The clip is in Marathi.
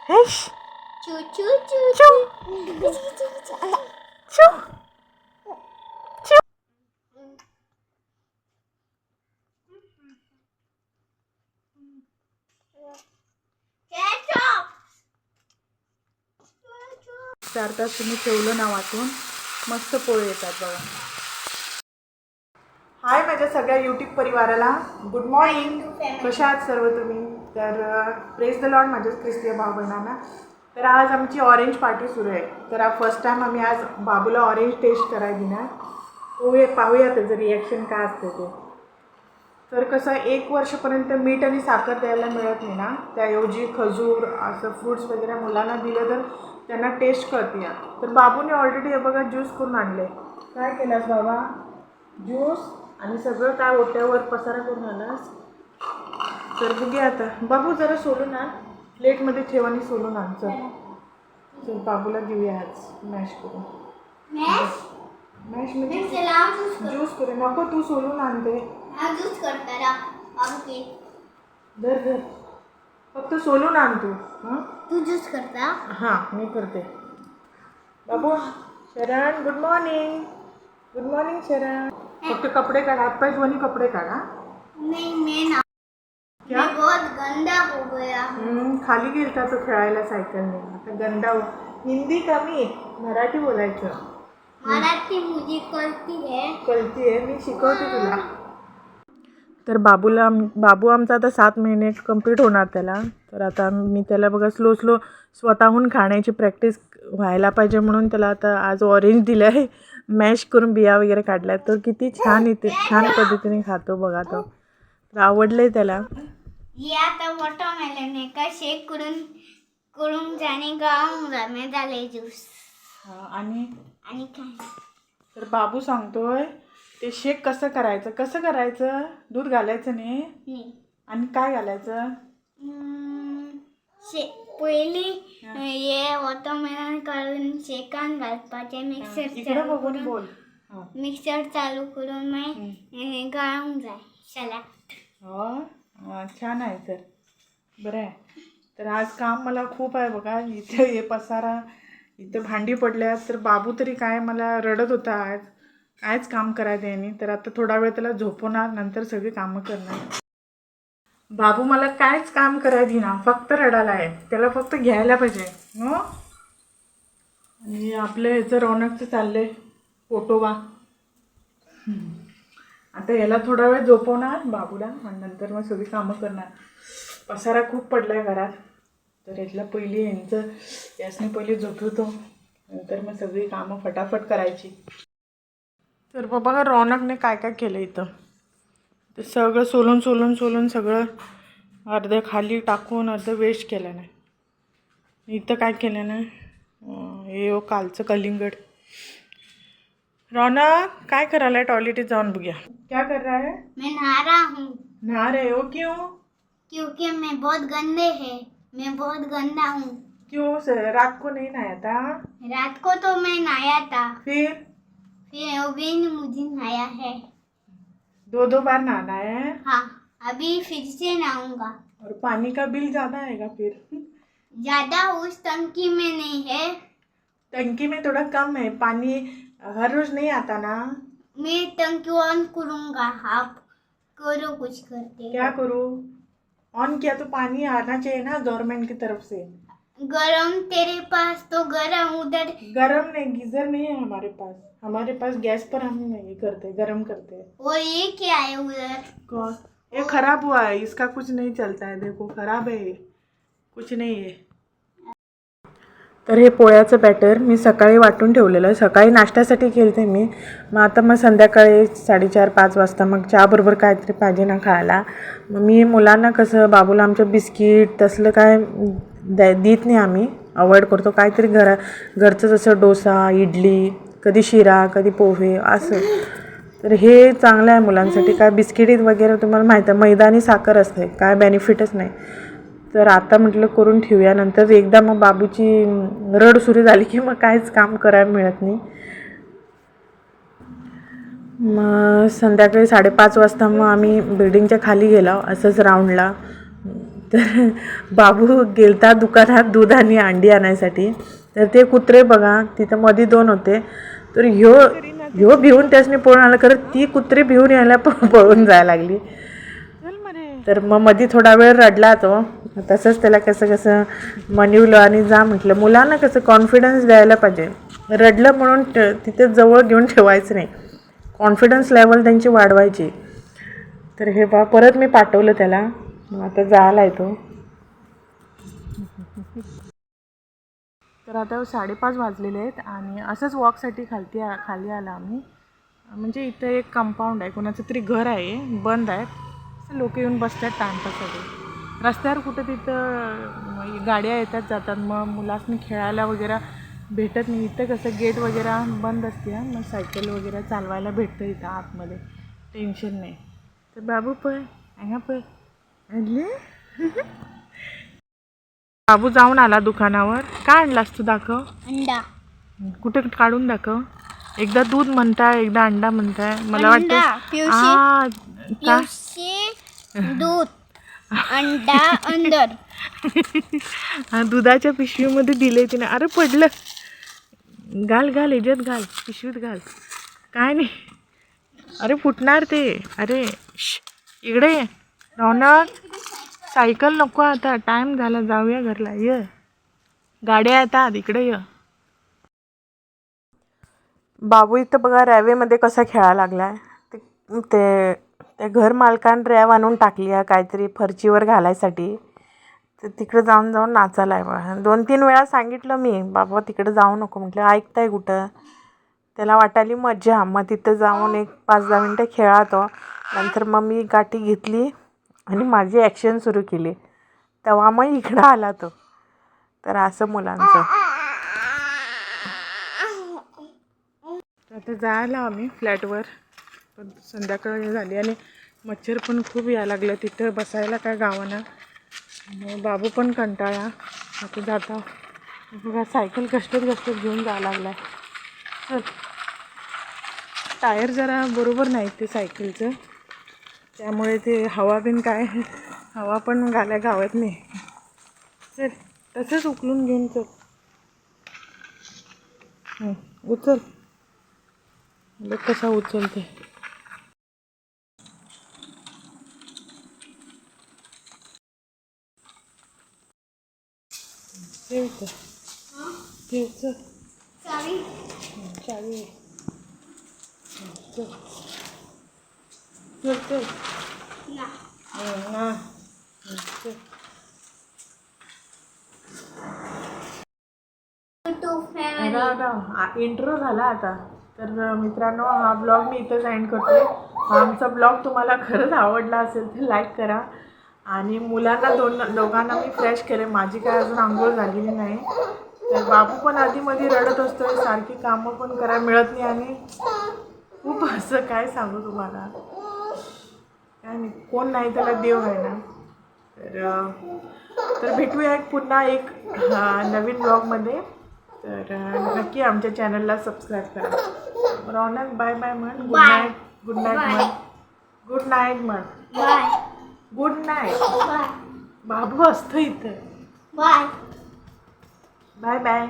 हेश चू चू चू चू चू चू. चार तास तुम्ही ठेवलं ना वाटून मस्त पोहे येतात बघा. हाय माझ्या सगळ्या यूट्यूब परिवाराला गुड मॉर्निंग. कशा आहात सर्व तुम्ही? तर प्रेज द लॉर्ड माझ्या ख्रिस्ती भाऊ बहिणांना. तर आज आमची ऑरेंज पार्टी सुरू आहे. तर फर्स्ट टाईम आम्ही आज बाबूला ऑरेंज टेस्ट करायला देणार. पोहे पाहूया त्याचं रिॲक्शन काय असतं ते. तर कसं 1 वर्षापर्यंत मीठ आणि साखर द्यायला मिळत नाही ना, त्याऐवजी खजूर असं फ्रूट्स वगैरे मुलांना दिलं तर त्यांना टेस्ट कळते. तर बाबूने ऑलरेडी हे बघा ज्यूस करून आणले. काय केलास बाबा? ज्यूस आणि सगळं काय ओट्यावर पसारा करून आलास. तर बघूया आता. बाबू जरा सोलून आण, प्लेटमध्ये ठेव आणि सोलून आण. चल बाबूला देऊया आज मॅश करून. मॅश म्हणजे ज्यूस करू नको, तू सोलून आणते. ज्यूस करता बाबू धर धर, फक्त सोलून आण तू. हां तू ज्यूस करता? हां मी करते. बाबू शरण गुड मॉर्निंग. गुड मॉर्निंग शरण. फक्त कपडे काढ, हातपाय धुवून कपडे काढा. नहीं मैं ना क्या? मैं बहुत गंदा हो गया. खाली गेलता तो खेळायला सायकलने. आता गंदा हो. हिंदी कमी, मराठी बोलायचं. मराठी मुझे कळती आहे, मी शिकवते तुला. तर बाबू आमचा आता 7 महिने कंप्लीट होणार त्याला. तर आता मी त्याला बघा स्लो स्वतःहून खाण्याची प्रॅक्टिस व्हायला पाहिजे म्हणून त्याला आता आज ऑरेंज दिलं आहे. मॅश करून बिया वगैरे काढल्या. तर किती छान येते, छान पद्धतीने खातो बघा तो. तर आवडलं आहे त्याला. ये आता वॉटरमेलन है का शेक करून जाने का मैं डाले ज्यूस. आणि काय तर बाबू सांगतोय ते शेक कसं करायचं. दूध घालायचं नाही आणि काय घालायचं. पहिले ये वॉटरमेलन काढून शेकान घालपाचे. मिक्सर चालू करून मग गाळून जाय सलाड. हो छान आहे. तर बरं आहे. तर आज काम मला खूप आहे बघा. इथे हे पसारा, इथे भांडी पडल्यात. तर बाबू तरी काय मला रडत होता आज, कायच काम करायचं यांनी. तर आता थोडा वेळ त्याला झोपवणार, नंतर सगळी कामं करणार. बाबू मला कायच काम करायची ना, फक्त रडायला आहे. त्याला फक्त घ्यायला पाहिजे हो. आणि आपलं ह्याचं रौनकचं चाललं आहे पोटोबा. आता याला थोडा वेळ झोपवणार बाबूला आणि नंतर मग सगळी कामं करणार. पसारा खूप पडला आहे घरात. तर यातला यासने पहिले झोपवतो, नंतर मग सगळी कामं फटाफट करायची. तर बाबा रौनकने काय काय केलं इथं. ते सगळं सोलून सगळं अर्धं खाली टाकून अर्धं वेस्ट केलं नाही. इथं काय केलं ना, हे कालचं कलिंगड. रौनक काय करायला? टॉयलेट जाऊन बघूया. क्या कर रहा है? मैं नहा रहा हूँ. नहा रहे हो? क्यों? क्योंकि मैं बहुत गंदा हूँ. क्यों सर? रात को नहीं नहाया था? रात को तो मैं नहाया था. फिर अभी ने मुझे नहाया है. 2 बार नहाना है? हाँ, अभी फिर से नहाऊंगा. और पानी का बिल ज़्यादा आएगा फिर. ज़्यादा उस टंकी में नहीं है. टंकी में थोड़ा कम है पानी, हर रोज नहीं आता ना. मैं टंकी ऑन करूँगा. आप करो कुछ करके. क्या करूँ? ऑन किया तो पानी आना चाहिए ना गवर्नमेंट की तरफ से. गरम तेरे पास तो गरम, उधर गरम नहीं, गीजर नहीं है हमारे पास. हमारे पास गैस पर हम ये करते, गरम करते. और ये क्या है उधर? कौन? ये खराब हुआ है, इसका कुछ नहीं चलता है. देखो खराब है, कुछ नहीं है. तर हे पोळ्याचं बॅटर मी सकाळी वाटून ठेवलेलं. सकाळी नाश्त्यासाठी केलं ते मी. मग आता मग संध्याकाळी 4:30-5 वाजता मग चहाबरोबर काहीतरी पाहिजे ना खायला. मग मी मुलांना कसं बाबूला आमच्या बिस्किट तसलं काय देत नाही आम्ही, अवॉइड करतो. काहीतरी घरचं जसं डोसा, इडली, कधी शिरा, कधी पोहे असं. तर हे चांगलं आहे मुलांसाठी. काय बिस्किट वगैरे तुम्हाला माहीत आहे मैदा आणि साखर असते, काय बेनिफिटच नाही. तर आता म्हटलं करून ठेवूया, नंतर एकदा मग बाबूची रड सुरू झाली की मग काहीच काम करायला मिळत नाही. मग संध्याकाळी 5:30 वाजता मग आम्ही बिल्डिंगच्या खाली गेलो असंच राऊंडला. तर बाबू गेलता दुकानात दूध आणि अंडी आणायसाठी. तर ते कुत्रे बघा तिथं मध्ये 2 होते. तर ह्यो भिवून त्यासनी पळून आला, खरं ती कुत्री भिवून यायला पळून जायला लागली. तर मग मध्ये थोडा वेळ रडला तो. तसंच त्याला कसं कसं मनवलं आणि जा म्हटलं. मुलांना कसं कॉन्फिडन्स द्यायला पाहिजे. रडलं म्हणून तिथे जवळ घेऊन ठेवायचं नाही, कॉन्फिडन्स लेवल त्यांची वाढवायची. तर हे परत मी पाठवलं त्याला. आता जायला येतो. तर आता 5:30 वाजलेले आहेत आणि असंच वॉकसाठी खाली आला आम्ही. म्हणजे इथं एक कंपाऊंड आहे, कोणाचं तरी घर आहे, बंद आहे. लोक येऊन बसतात टाइमपाससाठी. रस्त्यावर कुठं तिथं गाड्या येतात जातात, मग मुलांनी खेळायला वगैरे भेटत नाही. इथं कसं गेट वगैरे बंद असते, मग सायकल वगैरे चालवायला भेटतं इथं आतमध्ये, टेन्शन नाही. तर बाबू पळ बाबू जाऊन आला दुकानावर. काय आणलास तू? दाखव. अंडा. कुठे काढून दाखव. एकदा दूध म्हणताय, एकदा अंडा म्हणताय. मला वाटतं दूध अंडा अंदर. दुधाच्या पिशवीमध्ये दिले तिने. अरे पडलं. घाल याच्यात घाल, पिशवीत घाल. काय नाही, अरे फुटणार ते. अरे इकडे ये रौनक. सायकल नको आता, टाइम झाला, जाऊया घरला. ये गाड्या येतात, इकडे ये. बाबू इथं बघा रॅवेमध्ये कसा खेळायला लागलाय. ते घर मालकान रॅव आणून टाकली आहे काहीतरी फरचीवर घालायसाठी. तर तिकडे जाऊन नाचायला आहे बघा. 2-3 वेळा सांगितलं मी, बाबा तिकडे जाऊ नको म्हटलं. ऐकताय कुठं. त्याला वाटायली मजा. मग तिथं जाऊन एक 5-10 मिनटं खेळातो. नंतर मग मी गाठी घेतली आणि माझी ॲक्शन सुरू केली. तेव्हा मग इकडं आला तो. तर असं मुलांचं. आता जायला आम्ही फ्लॅटवर, पण संध्याकाळ झाली आणि मच्छर पण खूप यायला लागलं. तिथं बसायला काय गावाना. मग बाबू पण कंटाळा. आता जाता बघा सायकल कष्टत घेऊन जायला लागला. चल, टायर जरा बरोबर नाही ते सायकलचं, त्यामुळे ते हवा पण गावात नाही. चल तसंच उकलून घेऊन चल. उचल. बघ कसा उचलते. चल चावी. चल इंट्रो झाला आता. तर मित्रांनो, हा ब्लॉग मी इथंच एंड करते. हा आमचा ब्लॉग तुम्हाला खरंच आवडला असेल तर लाईक करा. आणि मुलांना दोघांना मी फ्रेश केले. माझी काय अजून आंघोळ झालेली नाही. तर बाबू पण आधीमध्ये रडत असतोय, सारखी कामं पण करायला मिळत नाही आणि खूप असं काय सांगू तुम्हाला. काय नाही, कोण नाही त्याला देव आहे ना. तर भेटूया पुन्हा एक नवीन ब्लॉगमध्ये. तर नक्की आमच्या चॅनलला सबस्क्राईब करा. रौनक बाय बाय म्हण. गुड नाईट म्हण. गुड नाईट म्हण. Good night. बाबू असतो इथं. Bye bye.